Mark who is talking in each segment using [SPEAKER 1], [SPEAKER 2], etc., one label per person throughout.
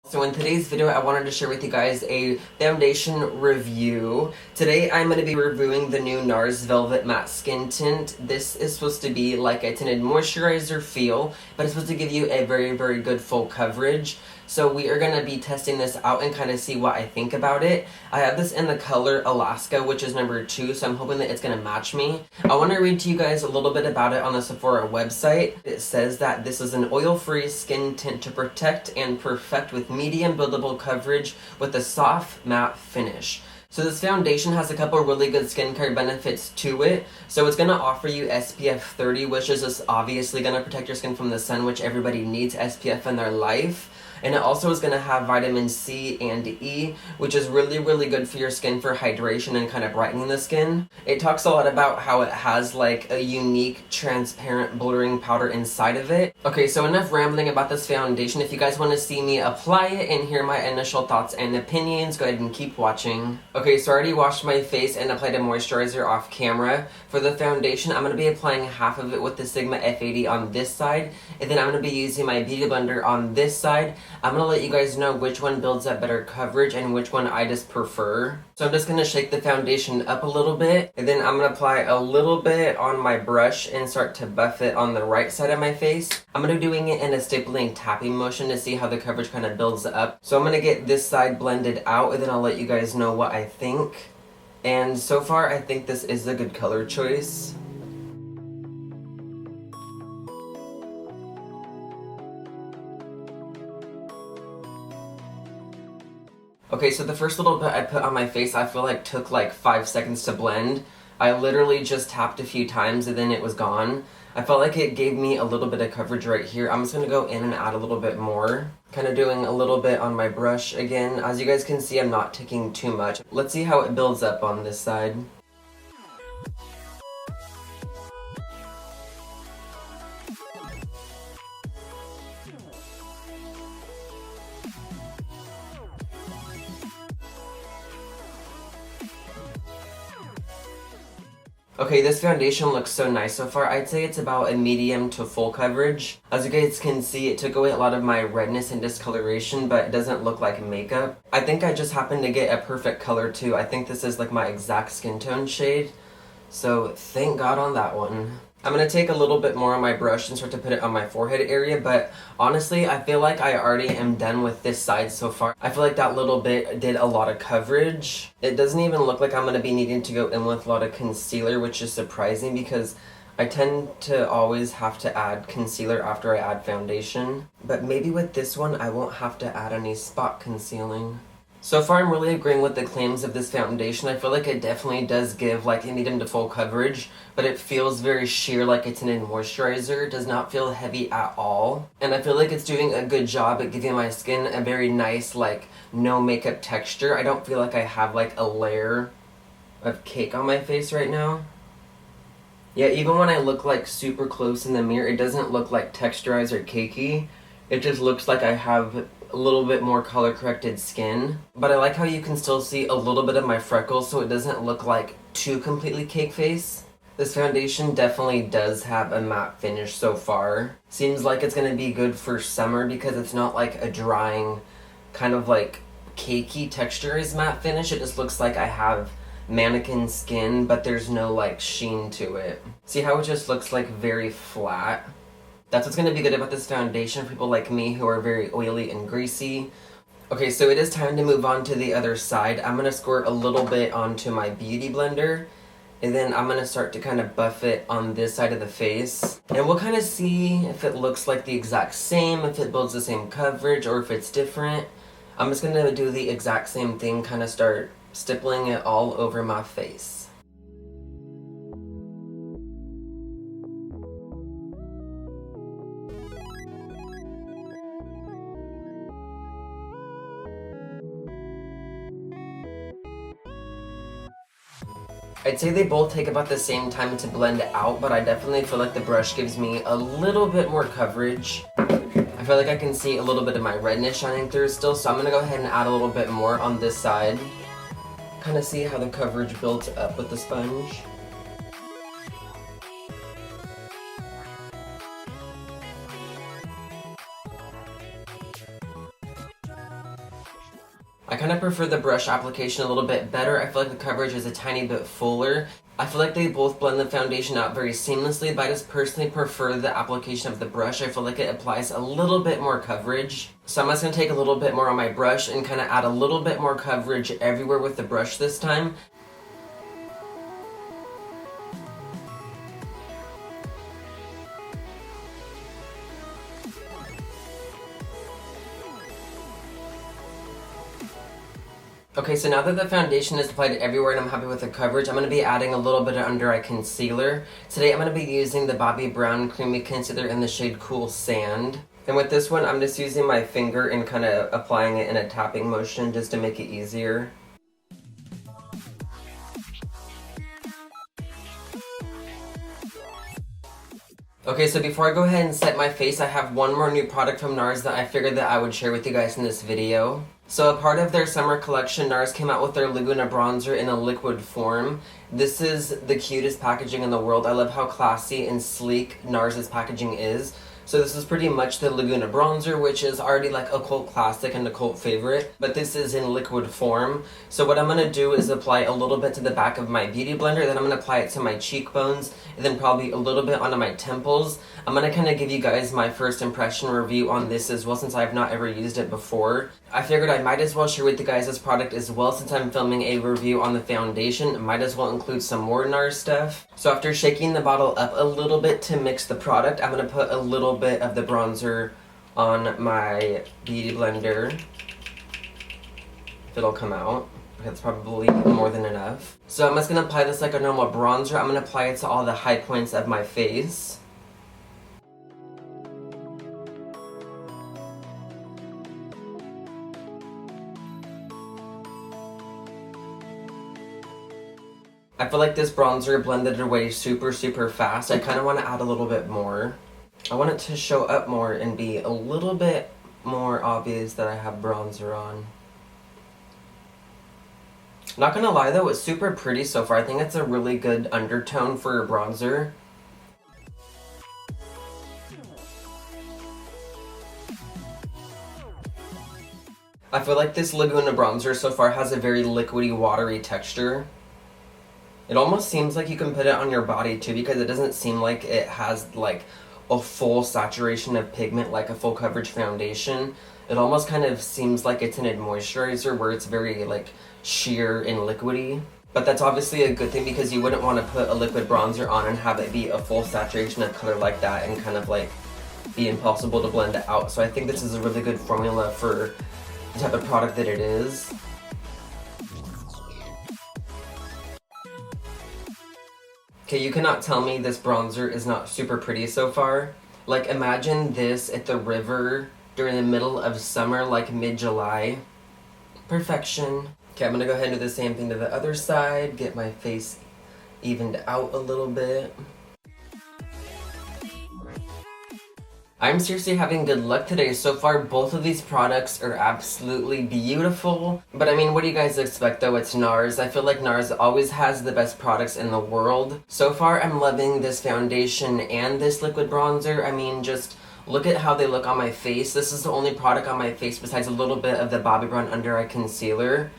[SPEAKER 1] So in today's video, I wanted to share with you guys a foundation review. Today, I'm going to be reviewing the new NARS Velvet Matte Skin Tint. This is supposed to be like a tinted moisturizer feel, but it's supposed to give you a very good full coverage. So we are going to be testing this out and kind of see what I think about it. I have this in the color Alaska, which is number 2, so I'm hoping that it's going to match me. I want to read to you guys a little bit about it on the Sephora website. It says that this is an oil-free skin tint to protect and perfect with medium buildable coverage with a soft matte finish. So this foundation has a couple really good skincare benefits to it. So it's going to offer you SPF 30, which is just obviously going to protect your skin from the sun, which everybody needs SPF in their life. And it also is going to have vitamin C and E, which is really good for your skin for hydration and kind of brightening the skin. It talks a lot about how it has like a unique transparent blurring powder inside of it. Okay, so enough rambling about this foundation. If you guys want to see me apply it and hear my initial thoughts and opinions, go ahead and keep watching. Okay, so I already washed my face and applied a moisturizer off camera. For the foundation, I'm going to be applying half of it with the Sigma F80 on this side, and then I'm going to be using my beauty blender on this side. I'm going to let you guys know which one builds up better coverage and which one I just prefer. So I'm just going to shake the foundation up a little bit, and then I'm going to apply a little bit on my brush and start to buff it on the right side of my face. I'm going to be doing it in a stapling tapping motion to see how the coverage kind of builds up. So I'm going to get this side blended out, and then I'll let you guys know what I think. And so far, I think this is a good color choice. Okay, so the first little bit I put on my face, I feel like took like 5 seconds to blend. I literally just tapped a few times and then it was gone. I felt like it gave me a little bit of coverage right here. I'm just going to go in and add a little bit more. Kind of doing a little bit on my brush again. As you guys can see, I'm not taking too much. Let's see how it builds up on this side. Okay, this foundation looks so nice so far. I'd say it's about a medium to full coverage. As you guys can see, it took away a lot of my redness and discoloration, but it doesn't look like makeup. I think I just happened to get a perfect color too. I think this is like my exact skin tone shade. So thank God on that one. I'm going to take a little bit more on my brush and start to put it on my forehead area, but honestly, I feel like I already am done with this side so far. I feel like that little bit did a lot of coverage. It doesn't even look like I'm going to be needing to go in with a lot of concealer, which is surprising because I tend to always have to add concealer after I add foundation. But maybe with this one, I won't have to add any spot concealing. So far, I'm really agreeing with the claims of this foundation. I feel like it definitely does give like a medium to full coverage, but it feels very sheer like it's in a moisturizer. It does not feel heavy at all. And I feel like it's doing a good job at giving my skin a very nice, like, no makeup texture. I don't feel like I have like a layer of cake on my face right now. Yeah, even when I look like super close in the mirror, it doesn't look like texturized or cakey. It just looks like I have a little bit more color corrected skin. But I like how you can still see a little bit of my freckles so it doesn't look like too completely cake face. This foundation definitely does have a matte finish so far. Seems like it's going to be good for summer because it's not like a drying kind of like cakey texturized matte finish. It just looks like I have mannequin skin, but there's no like sheen to it. See how it just looks like very flat? That's what's going to be good about this foundation for people like me who are very oily and greasy. Okay, so it is time to move on to the other side. I'm going to squirt a little bit onto my beauty blender, and then I'm going to start to kind of buff it on this side of the face. And we'll kind of see if it looks like the exact same, if it builds the same coverage, or if it's different. I'm just going to do the exact same thing, kind of start stippling it all over my face. I'd say they both take about the same time to blend out, but I definitely feel like the brush gives me a little bit more coverage. I feel like I can see a little bit of my redness shining through still, so I'm going to go ahead and add a little bit more on this side. Kind of see how the coverage builds up with the sponge. I kind of prefer the brush application a little bit better. I feel like the coverage is a tiny bit fuller. I feel like they both blend the foundation out very seamlessly, but I just personally prefer the application of the brush. I feel like it applies a little bit more coverage. So I'm just going to take a little bit more on my brush and kind of add a little bit more coverage everywhere with the brush this time. Okay, so now that the foundation is applied everywhere and I'm happy with the coverage, I'm going to be adding a little bit of under eye concealer. Today I'm going to be using the Bobbi Brown Creamy Concealer in the shade Cool Sand. And with this one, I'm just using my finger and kind of applying it in a tapping motion just to make it easier. Okay, so before I go ahead and set my face, I have one more new product from NARS that I figured that I would share with you guys in this video. So a part of their summer collection, NARS came out with their Laguna bronzer in a liquid form. This is the cutest packaging in the world. I love how classy and sleek NARS's packaging is. So this is pretty much the Laguna bronzer, which is already like a cult classic and a cult favorite, but this is in liquid form. So what I'm going to do is apply a little bit to the back of my beauty blender, then I'm going to apply it to my cheekbones, and then probably a little bit onto my temples. I'm going to kind of give you guys my first impression review on this as well, since I've not ever used it before. I figured I might as well share with you guys this product as well, since I'm filming a review on the foundation. I might as well include some more NARS stuff. So after shaking the bottle up a little bit to mix the product, I'm going to put a little bit of the bronzer on my beauty blender. If it'll come out. That's probably more than enough. So I'm just going to apply this like a normal bronzer. I'm going to apply it to all the high points of my face. I feel like this bronzer blended away super fast. I kind of want to add a little bit more. I want it to show up more and be a little bit more obvious that I have bronzer on. Not gonna lie though, it's super pretty so far. I think it's a really good undertone for a bronzer. I feel like this Laguna bronzer so far has a very liquidy, watery texture. It almost seems like you can put it on your body too, because it doesn't seem like it has like a full saturation of pigment like a full coverage foundation. It almost kind of seems like a tinted moisturizer where it's very like sheer and liquidy. But that's obviously a good thing, because you wouldn't want to put a liquid bronzer on and have it be a full saturation of color like that and kind of like be impossible to blend it out. So I think this is a really good formula for the type of product that it is. Okay, you cannot tell me this bronzer is not super pretty so far. Like, imagine this at the river during the middle of summer, like mid-July. Perfection. Okay, I'm gonna go ahead and do the same thing to the other side, get my face evened out a little bit. I'm seriously having good luck today. So far, both of these products are absolutely beautiful. But I mean, what do you guys expect though? It's NARS. I feel like NARS always has the best products in the world. So far, I'm loving this foundation and this liquid bronzer. I mean, just look at how they look on my face. This is the only product on my face besides a little bit of the Bobbi Brown Under Eye Concealer.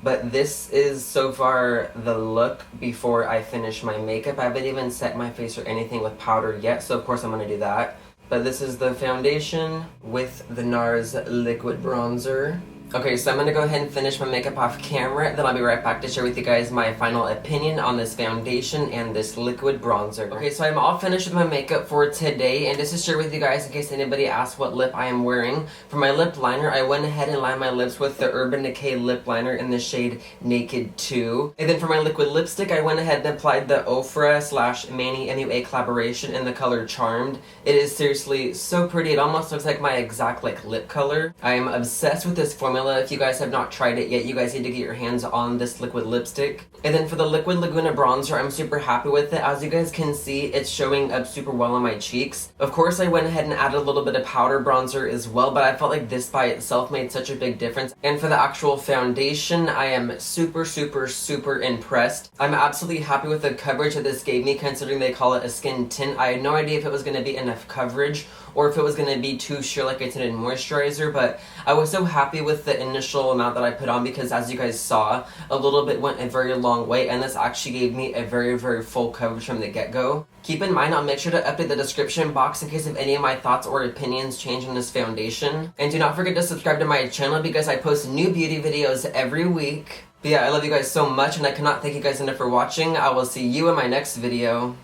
[SPEAKER 1] But this is so far the look before I finish my makeup. I haven't even set my face or anything with powder yet, so of course I'm gonna do that. But this is the foundation with the NARS liquid bronzer. Okay, so I'm gonna go ahead and finish my makeup off camera, then I'll be right back to share with you guys my final opinion on this foundation and this liquid bronzer. Okay, so I'm all finished with my makeup for today, and just to share with you guys in case anybody asks what lip I am wearing. For my lip liner, I went ahead and lined my lips with the Urban Decay lip liner in the shade Naked 2. And then for my liquid lipstick, I went ahead and applied the Ofra/Manny MUA collaboration in the color Charmed. It is seriously so pretty. It almost looks like my exact like lip color. I am obsessed with this formula. If you guys have not tried it yet, you guys need to get your hands on this liquid lipstick. And then for the liquid Laguna bronzer, I'm super happy with it. As you guys can see, it's showing up super well on my cheeks. Of course, I went ahead and added a little bit of powder bronzer as well, but I felt like this by itself made such a big difference. And for the actual foundation, I am super impressed. I'm absolutely happy with the coverage that this gave me, considering they call it a skin tint. I had no idea if it was going to be enough coverage or if it was going to be too sheer like a tinted moisturizer, but I was so happy with the initial amount that I put on because as you guys saw, a little bit went a very long way, and this actually gave me a very, very full coverage from the get-go. Keep in mind, I'll make sure to update the description box in case if any of my thoughts or opinions change on this foundation. And do not forget to subscribe to my channel because I post new beauty videos every week. But yeah, I love you guys so much and I cannot thank you guys enough for watching. I will see you in my next video.